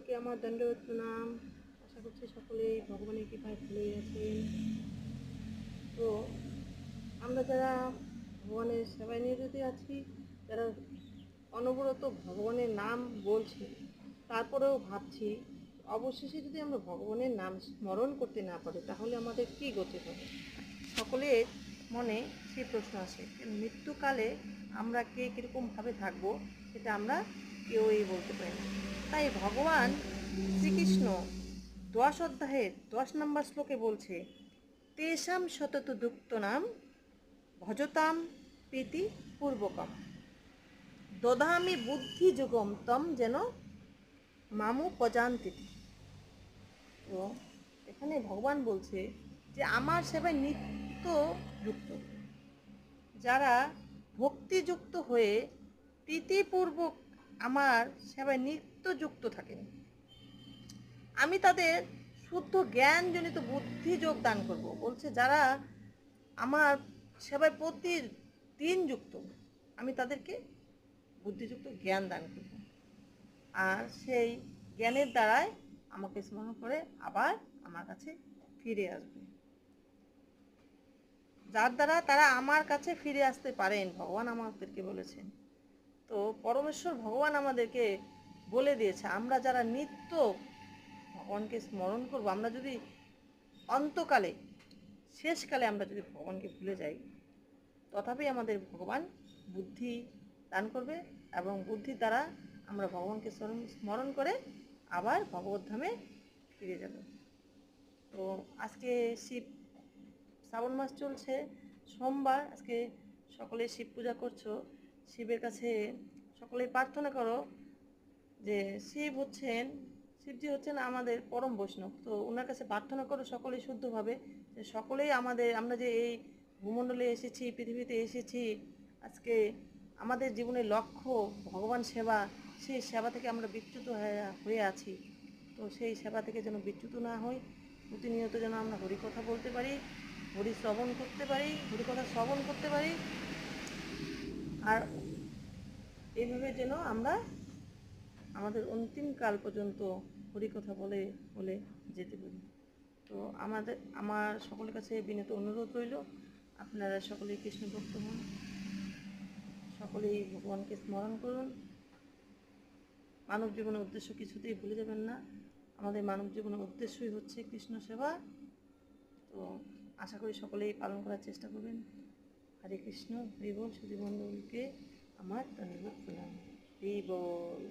সকলকে আমার দণ্ডবত প্রণাম। আশা করছি সকলেই ভগবানের কৃপায় ভালোই আছেন। তো আমরা যারা ভগবানের সেবায় নিয়োজিত আছি, যারা অনবরত ভগবানের নাম বলছি, তারপরেও ভাবছি অবশেষে যদি আমরা ভগবানের নাম স্মরণ করতে না পারি তাহলে আমাদের কী গতি হবে। সকলের মনে সেই প্রশ্ন আসে, মৃত্যুকালে আমরা কে কীরকমভাবে থাকবো সেটা আমরা কেউই বলতে পারি না। তাই ভগবান শ্রীকৃষ্ণ 10 অধ্যায়ের 10 নম্বর শ্লোকে বলছে, তেষাম সতত দুক্ত নাম ভজতাম প্রীতি পূর্বকম দদামি বুদ্ধি যুগম তম যেন মামু পজান্তিতি। তো এখানে ভগবান বলছে যে আমার সেবায় নিত্য যুক্ত, যারা ভক্তিযুক্ত হয়ে প্রীতিপূর্বক আমার সেবায় নিত্য যুক্ত থাকেন, আমি তাদের শুদ্ধ জ্ঞানজনিত বুদ্ধি যোগ দান করব। বলছে যারা আমার সেবায় প্রতিদিন যুক্ত, আমি তাদেরকে বুদ্ধিযুক্ত জ্ঞান দান করব, আর সেই জ্ঞানের দ্বারাই আমাকে স্মরণ করে আবার আমার কাছে ফিরে আসবে। যার দ্বারা তারা আমার কাছে ফিরে আসতে পারেন, ভগবান আমাদেরকে বলেছেন। তো পরমেশ্বর ভগবান আমাদেরকে বলে দিয়েছে, আমরা যারা নিত্য ভগবানকে স্মরণ করব, আমরা যদি অন্তকালে শেষকালে আমরা যদি ভগবানকে ভুলে যাই, তথাপি আমাদের ভগবান বুদ্ধি দান করবে এবং বুদ্ধির দ্বারা আমরা ভগবানকে স্মরণ করে আবার ভগবদ্ধামে ফিরে যাব। তো আজকে শ্রাবণ মাস চলছে, সোমবার, আজকে সকলে শিব পূজা করছো, শিবের কাছে সকলেই প্রার্থনা করো যে শিবজি হচ্ছেন আমাদের পরম বৈষ্ণব। তো ওনার কাছে প্রার্থনা করো সকলেই শুদ্ধভাবে, যে সকলেই আমরা যে এই ভূমণ্ডলে এসেছি, পৃথিবীতে এসেছি, আজকে আমাদের জীবনের লক্ষ্য ভগবান সেবা, সেই সেবা থেকে আমরা বিচ্যুত হয়ে আছি। তো সেই সেবা থেকে যেন বিচ্যুত না হই, প্রতিনিয়ত যেন আমরা হরিকথা বলতে পারি, হরিকথা শ্রবণ করতে পারি, আর এইভাবে যেন আমরা আমাদের অন্তিম কাল পর্যন্ত হরিকথা বলে বলে যেতে পারি। তো আমার সকলের কাছে বিনীত অনুরোধ রইল, আপনারা সকলেই কৃষ্ণ ভক্ত হন, সকলেই ভগবানকে স্মরণ করুন। মানব জীবনের উদ্দেশ্য কিছুতেই ভুলে যাবেন না, আমাদের মানব জীবনের উদ্দেশ্যই হচ্ছে কৃষ্ণ সেবা। তো আশা করি সকলেই পালন করার চেষ্টা করবেন। হরে কৃষ্ণ, হরি বল। সুধী বন্ধুকে আমার ধন্যবাদ প্রণাম। হরি বল।